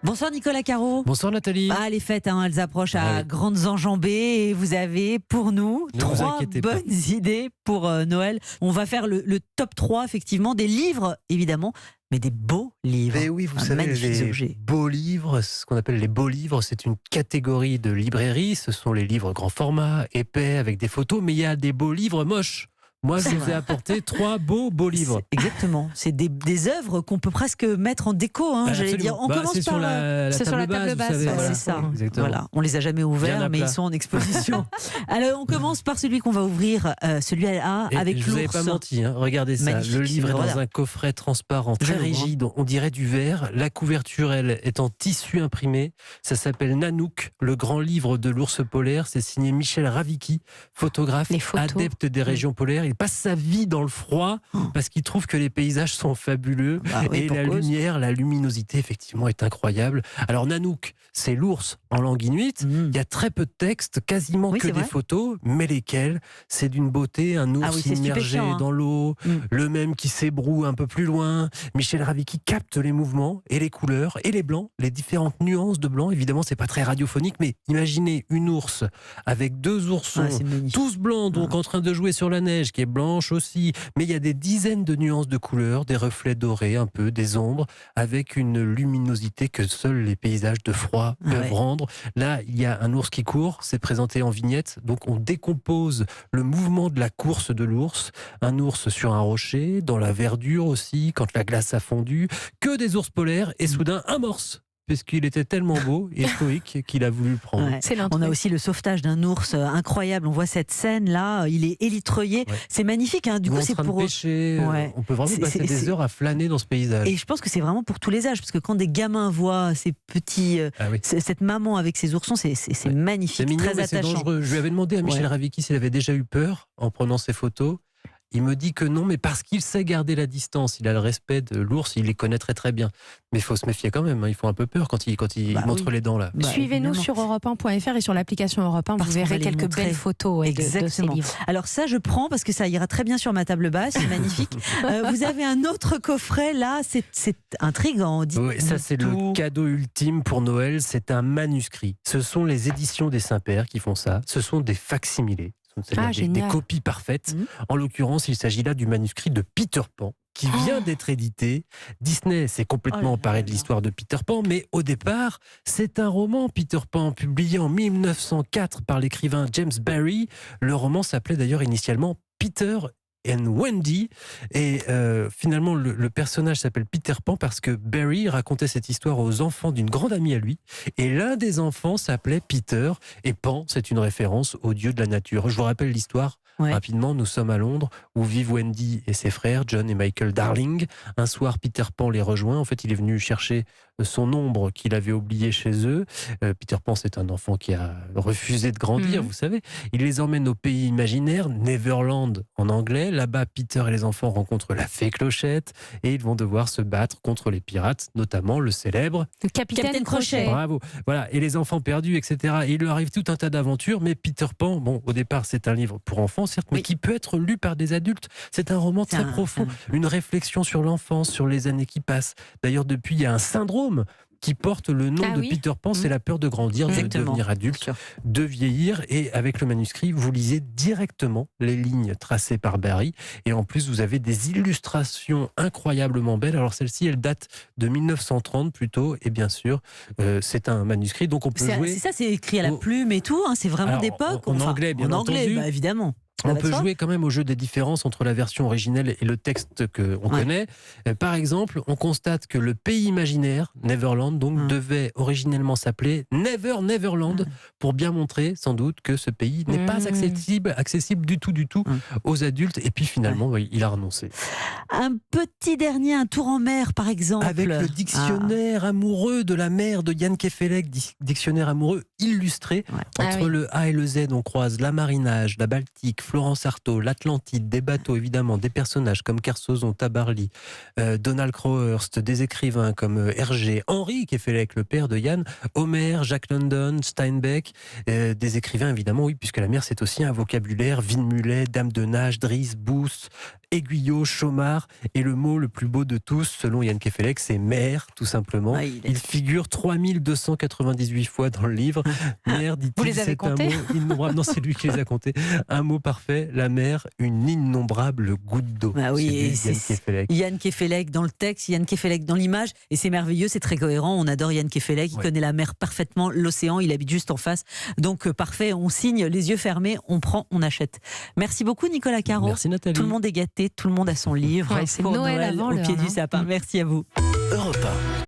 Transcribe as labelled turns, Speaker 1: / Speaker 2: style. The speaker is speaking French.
Speaker 1: Bonsoir Nicolas Caro.
Speaker 2: Bonsoir Nathalie.
Speaker 1: Les fêtes, elles approchent à grandes enjambées et vous avez pour nous
Speaker 2: Ne vous
Speaker 1: 3
Speaker 2: inquiétez
Speaker 1: bonnes idées pour Noël. On va faire le top 3 effectivement des livres évidemment, mais des beaux livres.
Speaker 2: Et oui, vous
Speaker 1: Un
Speaker 2: savez,
Speaker 1: magnifique
Speaker 2: les
Speaker 1: objet.
Speaker 2: beaux livres, ce qu'on appelle les beaux livres, c'est une catégorie de librairie. Ce sont les livres grand format, épais, avec des photos, mais il y a des beaux livres moches. Moi, je vous ai apporté 3 beaux livres.
Speaker 1: Exactement. C'est des œuvres qu'on peut presque mettre en déco. J'allais dire. On commence
Speaker 2: c'est
Speaker 1: par
Speaker 2: sur la
Speaker 1: table basse.
Speaker 2: vous savez, voilà.
Speaker 1: C'est ça.
Speaker 2: Exactement.
Speaker 1: Voilà. On les a jamais ouverts, mais ils sont en exposition. Alors, on commence par celui qu'on va ouvrir, celui-là avec l'ours.
Speaker 2: Je vous avais pas menti. Regardez ça.
Speaker 1: Magnifique,
Speaker 2: le livre est
Speaker 1: voilà.
Speaker 2: dans un coffret transparent, très rigide. On dirait du verre. La couverture, elle, est en tissu imprimé. Ça s'appelle Nanook, le grand livre de l'ours polaire. C'est signé Michel Ravicki, photographe, adepte des régions polaires. Il passe sa vie dans le froid parce qu'il trouve que les paysages sont fabuleux et la lumière, la luminosité effectivement est incroyable. Alors Nanook, c'est l'ours en langue inuite. Il y a très peu de texte, quasiment que des photos, mais lesquelles c'est d'une beauté. Un ours immergé dans l'eau, le même qui s'ébroue un peu plus loin. Michel Ravicki capte les mouvements et les couleurs et les blancs, les différentes nuances de blanc. Évidemment, c'est pas très radiophonique, mais imaginez une ours avec 2 oursons, tous blancs, donc en train de jouer sur la neige, qui est blanche aussi, mais il y a des dizaines de nuances de couleurs, des reflets dorés un peu, des ombres, avec une luminosité que seuls les paysages de froid peuvent rendre. Là, il y a un ours qui court, c'est présenté en vignette, donc on décompose le mouvement de la course de l'ours, un ours sur un rocher, dans la verdure aussi, quand la glace a fondu, que des ours polaires, et soudain un morse, puisqu'il était tellement beau et stoïque qu'il a voulu le prendre.
Speaker 1: On a aussi le sauvetage d'un ours incroyable. On voit cette scène-là, il est élitreillé. C'est magnifique. Du coup, c'est pour
Speaker 2: pêcher. On peut vraiment passer des heures à flâner dans ce paysage.
Speaker 1: Et je pense que c'est vraiment pour tous les âges, parce que quand des gamins voient ces petits, cette maman avec ses oursons, c'est magnifique,
Speaker 2: c'est mignon,
Speaker 1: très
Speaker 2: mais
Speaker 1: attachant.
Speaker 2: c'est dangereux. Je lui avais demandé à Michel Ravicki s'il avait déjà eu peur en prenant ces photos. Il me dit que non, mais parce qu'il sait garder la distance, il a le respect de l'ours, il les connaît très très bien. Mais il faut se méfier quand même, ils font un peu peur quand il montre les dents là.
Speaker 3: Suivez-nous sur europe1.fr et sur l'application Europe 1, vous verrez quelques belles photos de ces livres.
Speaker 1: Alors ça, je prends parce que ça ira très bien sur ma table basse, c'est magnifique. Vous avez un autre coffret là, c'est intriguant.
Speaker 2: Oui, ça c'est le cadeau ultime pour Noël, c'est un manuscrit. Ce sont les éditions des Saint-Pères qui font ça, ce sont des facsimilés. Des copies parfaites. En l'occurrence, il s'agit là du manuscrit de Peter Pan qui vient d'être édité. Disney s'est complètement emparé de l'histoire de Peter Pan, mais au départ, c'est un roman Peter Pan publié en 1904 par l'écrivain James Barrie. Le roman s'appelait d'ailleurs initialement Peter and Wendy, et finalement le personnage s'appelle Peter Pan parce que Barry racontait cette histoire aux enfants d'une grande amie à lui, et l'un des enfants s'appelait Peter, et Pan c'est une référence au dieu de la nature. Je vous rappelle l'histoire rapidement. Nous sommes à Londres où vivent Wendy et ses frères John et Michael Darling. Un soir, Peter Pan les rejoint. En fait, il est venu chercher son ombre qu'il avait oublié chez eux. Peter Pan, c'est un enfant qui a refusé de grandir, vous savez. Il les emmène au pays imaginaire, Neverland en anglais. Là-bas, Peter et les enfants rencontrent la fée Clochette et ils vont devoir se battre contre les pirates, notamment le célèbre
Speaker 3: Capitaine Crochet.
Speaker 2: Bravo. Voilà. Et les enfants perdus, etc. Et il leur arrive tout un tas d'aventures, mais Peter Pan, bon, au départ, c'est un livre pour enfants, certes, mais qui peut être lu par des adultes. C'est un roman très profond, une réflexion sur l'enfance, sur les années qui passent. D'ailleurs, depuis, il y a un syndrome qui porte le nom de Peter Pan, c'est la peur de grandir, de devenir adulte, de vieillir. Et avec le manuscrit, vous lisez directement les lignes tracées par Barry. Et en plus, vous avez des illustrations incroyablement belles. Alors celle-ci, elle date de 1930 plutôt. Et bien sûr, c'est un manuscrit, donc on peut jouer...
Speaker 1: C'est ça, c'est écrit à la plume et tout, c'est vraiment d'époque.
Speaker 2: En anglais, bien entendu.
Speaker 1: Évidemment.
Speaker 2: On peut jouer quand même au jeu des différences entre la version originelle et le texte qu'on connaît. Par exemple, on constate que le pays imaginaire, Neverland, donc devait originellement s'appeler Never Neverland, pour bien montrer sans doute que ce pays n'est pas accessible du tout aux adultes. Et puis finalement, il a renoncé.
Speaker 1: Un petit dernier, un tour en mer par exemple.
Speaker 2: Avec le dictionnaire amoureux de la mer de Yann Kefelec, dictionnaire amoureux illustré. Entre le A et le Z, on croise la marinage, la Baltique, Florence Artaud, l'Atlantide, des bateaux évidemment, des personnages comme Kersozon, Tabarly, Donald Crowhurst, des écrivains comme Hergé, Henri Queffélec, le père de Yann, Homer, Jack London, Steinbeck, des écrivains évidemment, oui, puisque la mer c'est aussi un vocabulaire, Windmüller, Dame de Nage, Driss, Bous, Aiguillot, Chaumard, et le mot le plus beau de tous, selon Yann Queffélec, c'est mer, tout simplement. Ah, il figure 3298 fois dans le livre. Mer, dit-il,
Speaker 3: vous les avez comptés ?
Speaker 2: Non, c'est lui qui les a comptés. Un mot parfait, la mer, une innombrable goutte d'eau.
Speaker 1: Ah oui, c'est Yann Queffélec. Yann Queffélec dans le texte, Yann Queffélec dans l'image, et c'est merveilleux, c'est très cohérent. On adore Yann Queffélec, il connaît la mer parfaitement, l'océan, il habite juste en face. Donc parfait, on signe, les yeux fermés, on prend, on achète. Merci beaucoup Nicolas Caro.
Speaker 2: Merci Nathalie.
Speaker 1: Tout le monde est gâté, tout le monde a son livre.
Speaker 3: C'est Noël avant
Speaker 1: au pied du sapin. Merci à vous.
Speaker 4: Europe 1.